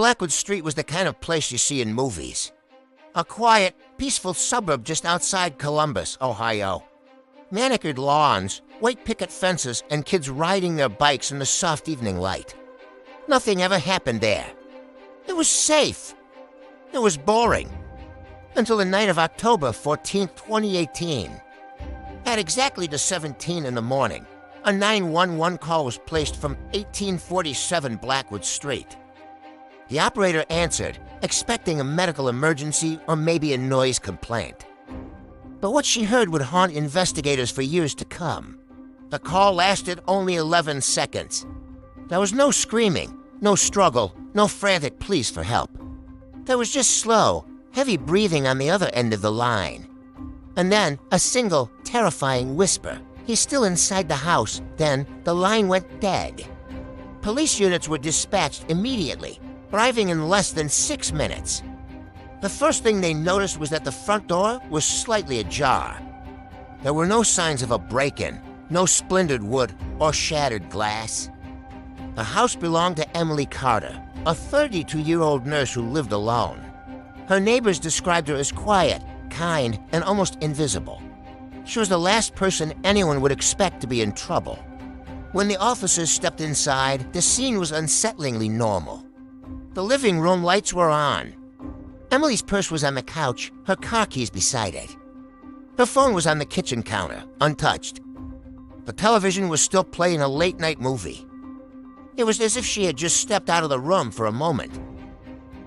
Blackwood Street was the kind of place you see in movies. A quiet, peaceful suburb just outside Columbus, Ohio. Manicured lawns, white picket fences, and kids riding their bikes in the soft evening light. Nothing ever happened there. It was safe. It was boring. Until the night of October 14, 2018. At exactly the 17 in the morning, a 911 call was placed from 1847 Blackwood Street. The operator answered, expecting a medical emergency or maybe a noise complaint. But what she heard would haunt investigators for years to come. The call lasted only 11 seconds. There was no screaming, no struggle, no frantic pleas for help. There was just slow, heavy breathing on the other end of the line. And then a single, terrifying whisper. "He's still inside the house." Then the line went dead. Police units were dispatched immediately, arriving in less than 6 minutes. The first thing they noticed was that the front door was slightly ajar. There were no signs of a break-in, no splintered wood or shattered glass. The house belonged to Emily Carter, a 32-year-old nurse who lived alone. Her neighbors described her as quiet, kind, and almost invisible. She was the last person anyone would expect to be in trouble. When the officers stepped inside, the scene was unsettlingly normal. The living room lights were on. Emily's purse was on the couch, her car keys beside it. Her phone was on the kitchen counter, untouched. The television was still playing a late-night movie. It was as if she had just stepped out of the room for a moment.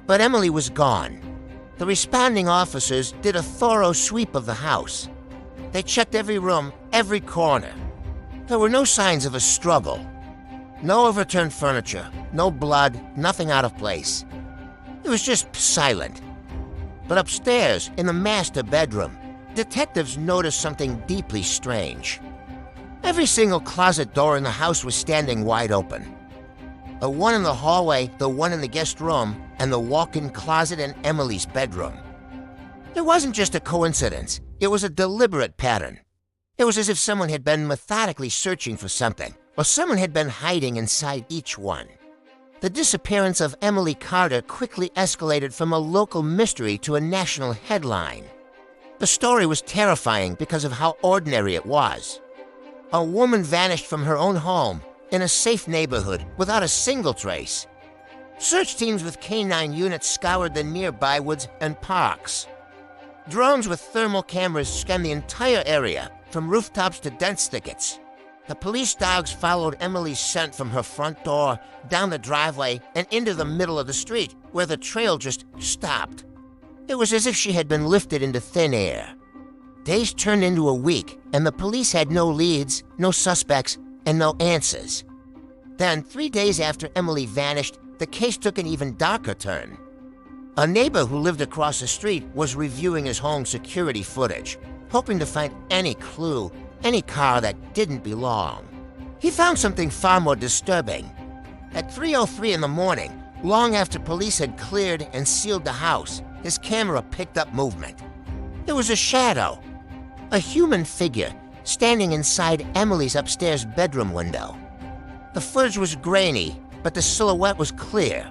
But Emily was gone. The responding officers did a thorough sweep of the house. They checked every room, every corner. There were no signs of a struggle. No overturned furniture, no blood, nothing out of place. It was just silent. But upstairs, in the master bedroom, detectives noticed something deeply strange. Every single closet door in the house was standing wide open. The one in the hallway, the one in the guest room, and the walk-in closet in Emily's bedroom. It wasn't just a coincidence. It was a deliberate pattern. It was as if someone had been methodically searching for something, or someone had been hiding inside each one. The disappearance of Emily Carter quickly escalated from a local mystery to a national headline. The story was terrifying because of how ordinary it was. A woman vanished from her own home, in a safe neighborhood, without a single trace. Search teams with canine units scoured the nearby woods and parks. Drones with thermal cameras scanned the entire area, from rooftops to dense thickets. The police dogs followed Emily's scent from her front door, down the driveway, and into the middle of the street, where the trail just stopped. It was as if she had been lifted into thin air. Days turned into a week, and the police had no leads, no suspects, and no answers. Then, 3 days after Emily vanished, the case took an even darker turn. A neighbor who lived across the street was reviewing his home security footage, hoping to find any clue, any car that didn't belong. He found something far more disturbing. At 3:03 in the morning, long after police had cleared and sealed the house, his camera picked up movement. It was a shadow, a human figure, standing inside Emily's upstairs bedroom window. The footage was grainy, but the silhouette was clear.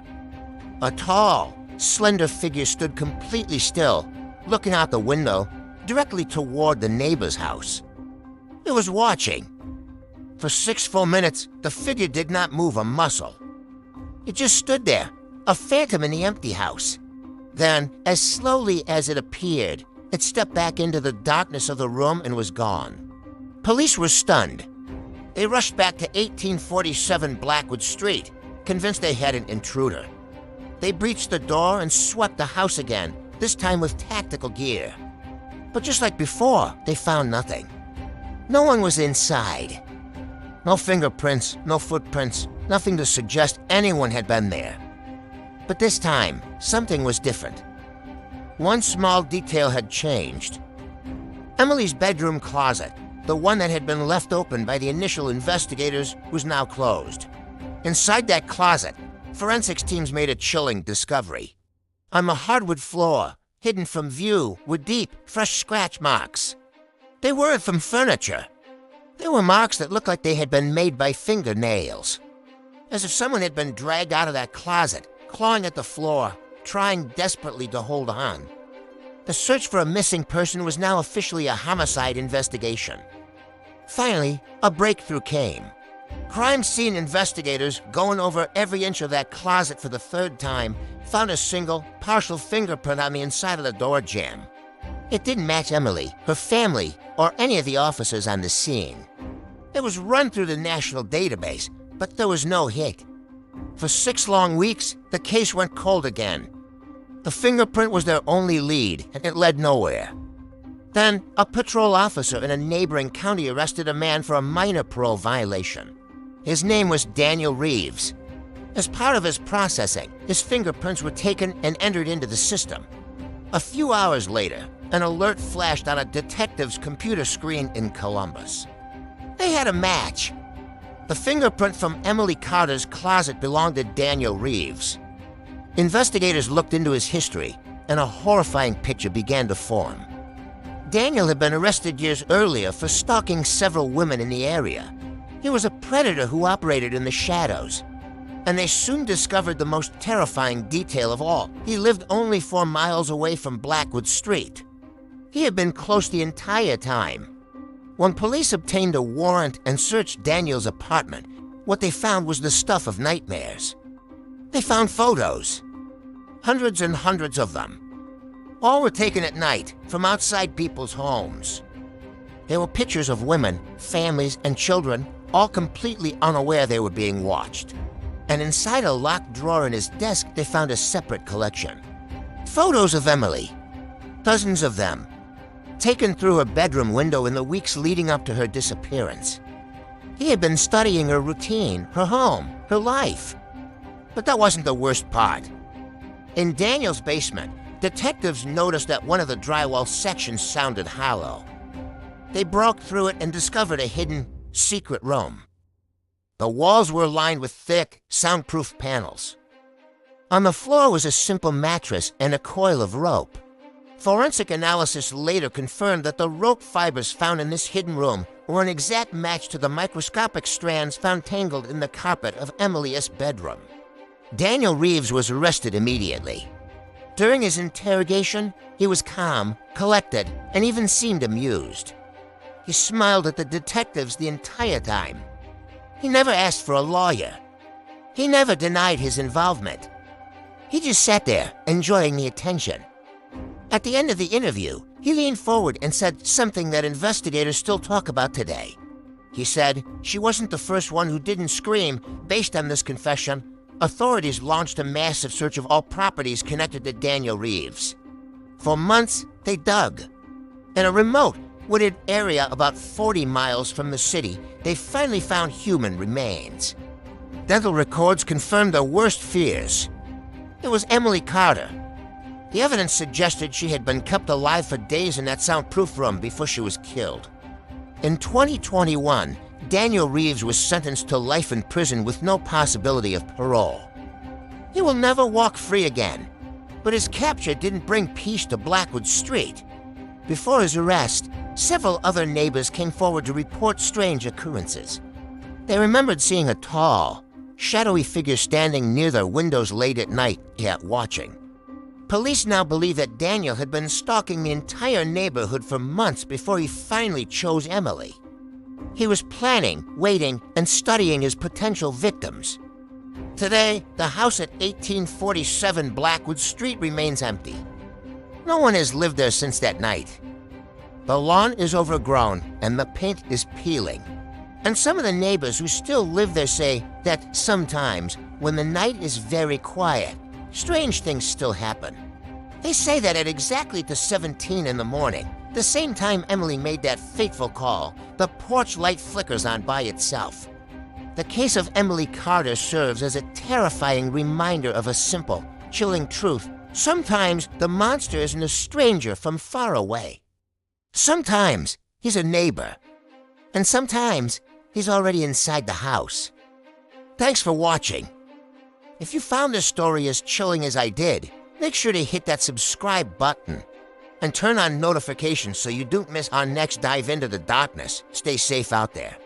A tall, slender figure stood completely still, looking out the window, directly toward the neighbor's house. It was watching. For 6 full minutes, the figure did not move a muscle. It just stood there, a phantom in the empty house. Then, as slowly as it appeared, it stepped back into the darkness of the room and was gone. Police were stunned. They rushed back to 1847 Blackwood Street, convinced they had an intruder. They breached the door and swept the house again, this time with tactical gear. But just like before, they found nothing. No one was inside. No fingerprints, no footprints, nothing to suggest anyone had been there. But this time, something was different. One small detail had changed. Emily's bedroom closet, the one that had been left open by the initial investigators, was now closed. Inside that closet, forensics teams made a chilling discovery. On the hardwood floor, hidden from view, were deep, fresh scratch marks. They weren't from furniture. They were marks that looked like they had been made by fingernails. As if someone had been dragged out of that closet, clawing at the floor, trying desperately to hold on. The search for a missing person was now officially a homicide investigation. Finally, a breakthrough came. Crime scene investigators, going over every inch of that closet for the third time, found a single, partial fingerprint on the inside of the door jamb. It didn't match Emily, her family, or any of the officers on the scene. It was run through the national database, but there was no hit. For 6 long weeks, the case went cold again. The fingerprint was their only lead, and it led nowhere. Then, a patrol officer in a neighboring county arrested a man for a minor parole violation. His name was Daniel Reeves. As part of his processing, his fingerprints were taken and entered into the system. A few hours later, an alert flashed on a detective's computer screen in Columbus. They had a match. The fingerprint from Emily Carter's closet belonged to Daniel Reeves. Investigators looked into his history, and a horrifying picture began to form. Daniel had been arrested years earlier for stalking several women in the area. He was a predator who operated in the shadows. And they soon discovered the most terrifying detail of all. He lived only 4 miles away from Blackwood Street. He had been close the entire time. When police obtained a warrant and searched Daniel's apartment, what they found was the stuff of nightmares. They found photos. Hundreds and hundreds of them. All were taken at night from outside people's homes. There were pictures of women, families, and children, all completely unaware they were being watched. And inside a locked drawer in his desk, they found a separate collection. Photos of Emily. Dozens of them. Taken through her bedroom window in the weeks leading up to her disappearance. He had been studying her routine, her home, her life. But that wasn't the worst part. In Daniel's basement, detectives noticed that one of the drywall sections sounded hollow. They broke through it and discovered a hidden, secret room. The walls were lined with thick, soundproof panels. On the floor was a simple mattress and a coil of rope. Forensic analysis later confirmed that the rope fibers found in this hidden room were an exact match to the microscopic strands found tangled in the carpet of Emily's bedroom. Daniel Reeves was arrested immediately. During his interrogation, he was calm, collected, and even seemed amused. He smiled at the detectives the entire time. He never asked for a lawyer. He never denied his involvement. He just sat there, enjoying the attention. At the end of the interview, he leaned forward and said something that investigators still talk about today. He said, "She wasn't the first one who didn't scream." Based on this confession, authorities launched a massive search of all properties connected to Daniel Reeves. For months, they dug. In a remote, wooded area about 40 miles from the city, they finally found human remains. Dental records confirmed their worst fears. It was Emily Carter. The evidence suggested she had been kept alive for days in that soundproof room before she was killed. In 2021, Daniel Reeves was sentenced to life in prison with no possibility of parole. He will never walk free again, but his capture didn't bring peace to Blackwood Street. Before his arrest, several other neighbors came forward to report strange occurrences. They remembered seeing a tall, shadowy figure standing near their windows late at night, yet watching. Police now believe that Daniel had been stalking the entire neighborhood for months before he finally chose Emily. He was planning, waiting, and studying his potential victims. Today, the house at 1847 Blackwood Street remains empty. No one has lived there since that night. The lawn is overgrown and the paint is peeling. And some of the neighbors who still live there say that sometimes, when the night is very quiet, strange things still happen. They say that at exactly 17 in the morning, the same time Emily made that fateful call, the porch light flickers on by itself. The case of Emily Carter serves as a terrifying reminder of a simple, chilling truth. Sometimes the monster isn't a stranger from far away. Sometimes he's a neighbor. And sometimes he's already inside the house. Thanks for watching. If you found this story as chilling as I did, make sure to hit that subscribe button and turn on notifications so you don't miss our next dive into the darkness. Stay safe out there.